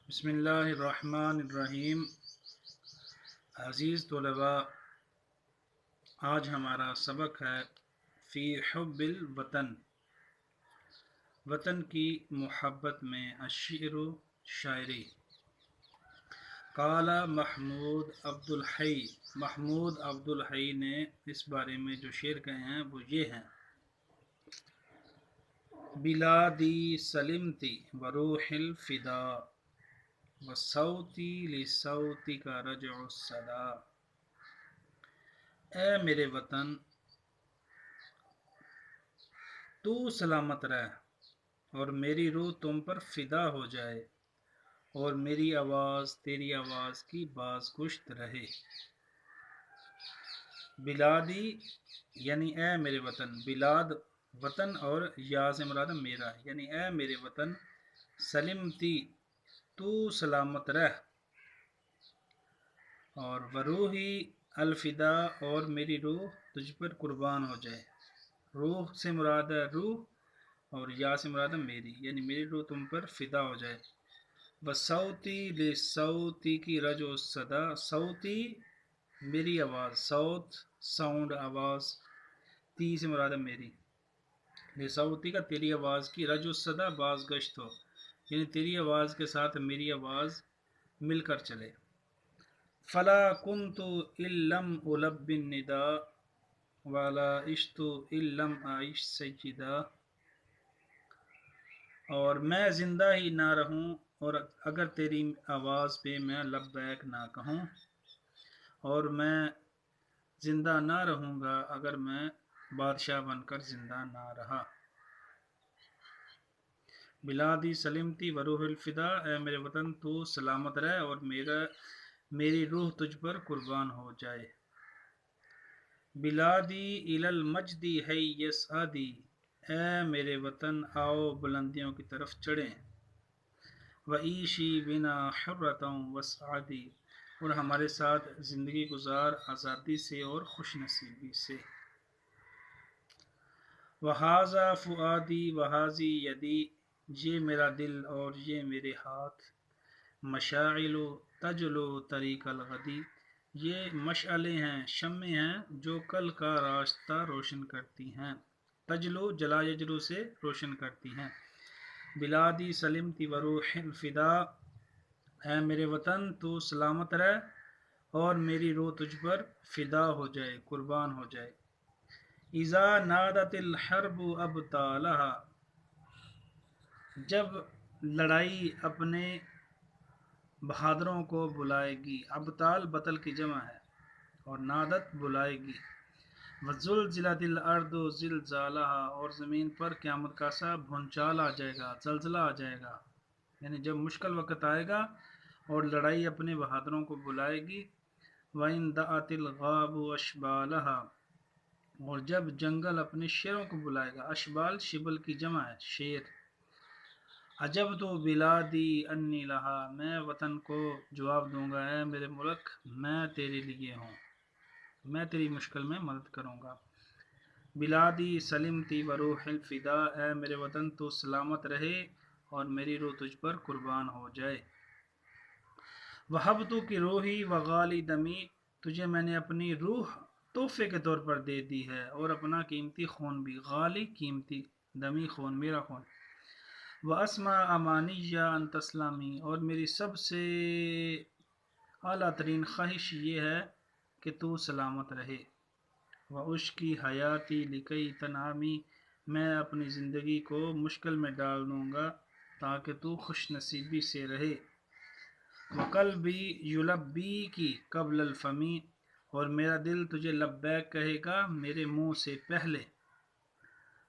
بسم اللہ الرحمن الرحیم۔ عزیز طلباء، آج ہمارا سبق ہے فی حب الوطن، وطن کی محبت میں الشعر و شاعری۔ قال محمود عبد الحی نے اس بارے میں جو شعر کہے ہیں وہ یہ ہیں: بلادی سلمتی وروح الفدا وصوتی لصوتک رجع الصدا۔ اے میرے وطن، تو سلامت رہ اور میری روح تم پر فدا ہو جائے، اور میری آواز تیری آواز کی باز گشت رہے۔ بلادی یعنی اے میرے وطن، بلاد وطن اور یا سے مراد میرا، یعنی اے میرے وطن، سلمتی تو سلامت رہ، اور وروحی الفدا اور میری روح تجھ پر قربان ہو جائے۔ روح سے مراد ہے روح، اور یا سے مراد ہے میری، یعنی میری روح تم پر فدا ہو جائے۔ بصوتی لصوتی کی رجع الصدا، صوتی میری آواز، صوت ساؤنڈ آواز، تی سے مراد ہے میری، لصوتی کا تیری آواز کی رجع الصدا باز گشت ہو، یعنی تیری آواز کے ساتھ میری آواز مل کر چلے۔ فلا كنت إن لم ألب النداء ولا عشت إن لم أعش سجدا۔ اور میں زندہ ہی نہ رہوں اور اگر تیری آواز پہ میں لبیک نہ کہوں، اور میں زندہ نہ رہوں گا اگر میں بادشاہ بن کر زندہ نہ رہا۔ بلادی سلمتی وروح الفدا، اے میرے وطن تو سلامت رہ اور میری روح تجھ پر قربان ہو جائے۔ بلادی الی المجد حی یسعدی، اے میرے وطن آؤ بلندیوں کی طرف چڑھیں۔ وعیشی بنا حرۃ وسعدی، اور ہمارے ساتھ زندگی گزار آزادی سے اور خوش نصیبی سے۔ وہذا فؤادی وہذی یدی، یہ میرا دل اور یہ میرے ہاتھ، مشاعل تجلو طریق الغدی، یہ مشعلیں ہیں، شمعیں ہیں جو کل کا راستہ روشن کرتی ہیں۔ تجلو جلا یجلو سے روشن کرتی ہیں۔ بلادی سلمتی وروح الفدا، اے میرے وطن تو سلامت رہ اور میری روح تجھ پر فدا ہو جائے، قربان ہو جائے۔ اذا نادت الحرب ابطالہا، جب لڑائی اپنے بہادروں کو بلائے گی، ابطال بطل کی جمع ہے، اور نادت بلائے گی۔ وزلزلت الارض زلزالہا، اور زمین پر قیامت کا سا بھونچال آ جائے گا، زلزلہ آ جائے گا، یعنی جب مشکل وقت آئے گا اور لڑائی اپنے بہادروں کو بلائے گی۔ وَإِن دَعَتِ الْغَابُ أَشْبَالَهَا، اور جب جنگل اپنے شیروں کو بلائے گا، اشبال شبل کی جمع ہے، شیر۔ عجب تو بلادی انی لہا، میں وطن کو جواب دوں گا اے میرے ملک، میں تیرے لیے ہوں، میں تیری مشکل میں مدد کروں گا۔ بلادی سلمتی وروح الفدا، اے میرے وطن تو سلامت رہے اور میری روح تجھ پر قربان ہو جائے۔ وہبتو کی روحی وغالی دمی، تجھے میں نے اپنی روح تحفے کے طور پر دے دی ہے، اور اپنا قیمتی خون بھی، غالی قیمتی، دمی خون میرا خون۔ وَأَسْمَى أَمَانِيَّ أَن تَسْلَمِي، اور میری سب سے اعلیٰ ترین خواہش یہ ہے کہ تو سلامت رہے۔ وَأُشْكِي حَيَاتِي لِكَيْ تَنْعَمِي، میں اپنی زندگی کو مشکل میں ڈال دوں گا تاکہ تو خوش نصیبی سے رہے۔ وَقَلْبِي يُلَبِّيكِ قَبْلَ الْفَمِ، اور میرا دل تجھے لبیک کہے گا میرے منہ سے پہلے۔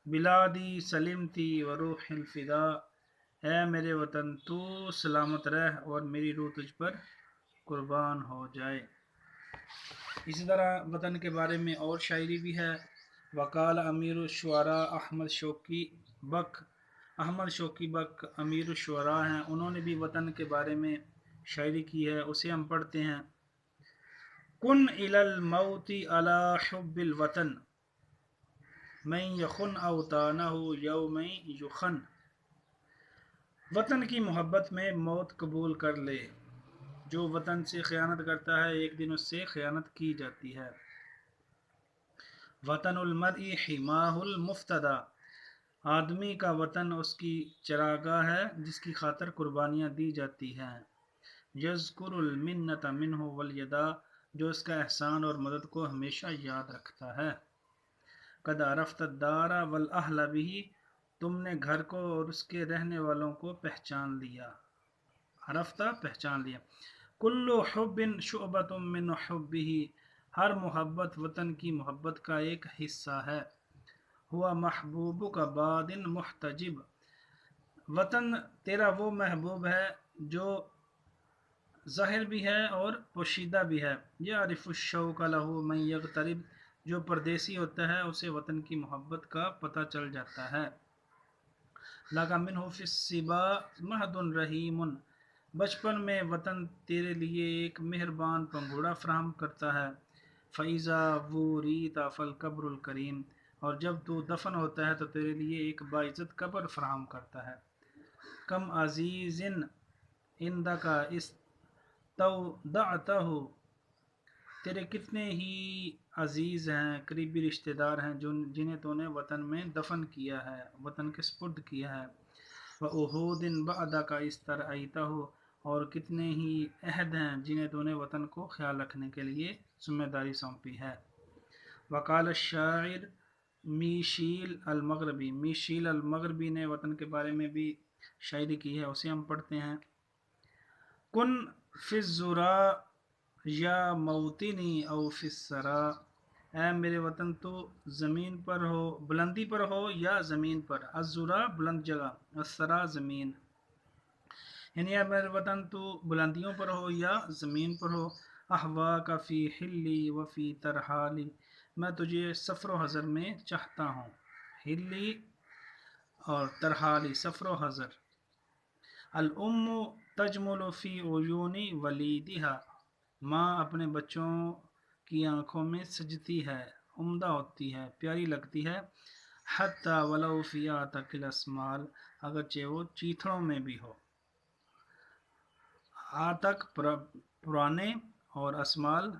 بلادی سلمتی وروح الفدا، اے میرے وطن تو سلامت رہ اور میری روح تجھ پر قربان ہو جائے۔ اسی طرح وطن کے بارے میں اور شاعری بھی ہے۔ وقال امیر الشعراء احمد شوقی بک امیر الشعراء ہیں، انہوں نے بھی وطن کے بارے میں شاعری کی ہے، اسے ہم پڑھتے ہیں۔ کن الی الموت علی حب الوطن، من یخن اوطانہ یوم یخن۔ وطن کی محبت میں موت قبول کر لے، جو وطن سے خیانت کرتا ہے ایک دن اس سے خیانت کی جاتی ہے۔ وطن المرء حماہ المفتدی، آدمی کا وطن اس کی چراگاہ ہے جس کی خاطر قربانیاں دی جاتی ہیں۔ یذکر المنت منہ والیدا، جو اس کا احسان اور مدد کو ہمیشہ یاد رکھتا ہے۔ قد عرفت الدار والاہل بہ، تم نے گھر کو اور اس کے رہنے والوں کو پہچان لیا۔ عرفتہ پہچان لیا۔ کل حب شعبۃ من حبہ، ہر محبت وطن کی محبت کا ایک حصہ ہے۔ ہوا محبوب کا باد محتجب، وطن تیرا وہ محبوب ہے جو ظاہر بھی ہے اور پوشیدہ بھی ہے۔ یعرف الشوق لہ من یغترب، جو پردیسی ہوتا ہے اسے وطن کی محبت کا پتہ چل جاتا ہے۔ لک منہ فی الصبا مہد رحیم، بچپن میں وطن تیرے لیے ایک مہربان پنگھوڑا فراہم کرتا ہے۔ فَإِذَا وُرِیتَ فَالْقَبْرُ الْکَرِیم، اور جب تو دفن ہوتا ہے تو تیرے لیے ایک باعزت قبر فراہم کرتا ہے۔ کم عزیز عندک استودعتہ، تیرے کتنے ہی عزیز ہیں، قریبی رشتہ دار ہیں جنہیں تو نے وطن میں دفن کیا ہے، وطن کے سپرد کیا ہے۔ وَعُہُودٍ بَعْدَکَ اسْتَرْعَیتَہ، اور کتنے ہی عہد ہیں جنہیں تو نے وطن کو خیال رکھنے کے لیے ذمہ داری سونپی ہے۔ وقال الشاعر میشیل المغربی، میشیل المغربی نے وطن کے بارے میں بھی شاعری کی ہے، اسے ہم پڑھتے ہیں۔ کن فی الذرا یا موطنی او فی الثرا، اے میرے وطن تو زمین پر ہو، بلندی پر ہو یا زمین پر۔ الذرا بلند جگہ، الثرا زمین، یعنی اے میرے وطن تو بلندیوں پر ہو یا زمین پر ہو۔ احواک فی حلی و فی ترحالی، میں تجھے سفر و حضر میں چاہتا ہوں۔ حلی اور ترحالی، سفر و حضر۔ الام تجمل فی عیون ولیدہا، ماں اپنے بچوں کی آنکھوں میں سجتی ہے، عمدہ ہوتی ہے، پیاری لگتی ہے۔ حتی ولو فی عاتق الاسمال، اگرچہ وہ چیتھڑوں میں بھی ہو۔ عاتق پرانے اور اسمال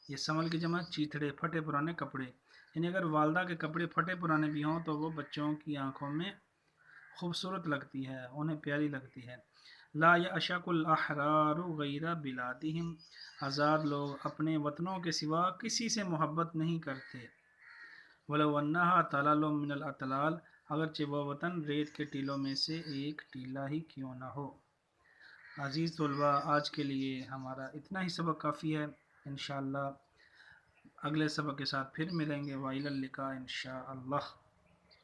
یہ سمل کی جمع، چیتھڑے پھٹے پرانے کپڑے، یعنی اگر والدہ کے کپڑے پھٹے پرانے بھی ہوں تو وہ بچوں کی آنکھوں میں خوبصورت لگتی ہے، انہیں پیاری لگتی ہے۔ لا یعشق الاحرار غیر بلادہم، آزاد لوگ اپنے وطنوں کے سوا کسی سے محبت نہیں کرتے۔ ولو انہا طلال من الاطلال، اگرچہ وہ وطن ریت کے ٹیلوں میں سے ایک ٹیلہ ہی کیوں نہ ہو۔ عزیز طلباء، آج کے لیے ہمارا اتنا ہی سبق کافی ہے، انشاءاللہ اگلے سبق کے ساتھ پھر ملیں گے۔ وَإِلَى اللِّقَاءِ انشاءاللہ۔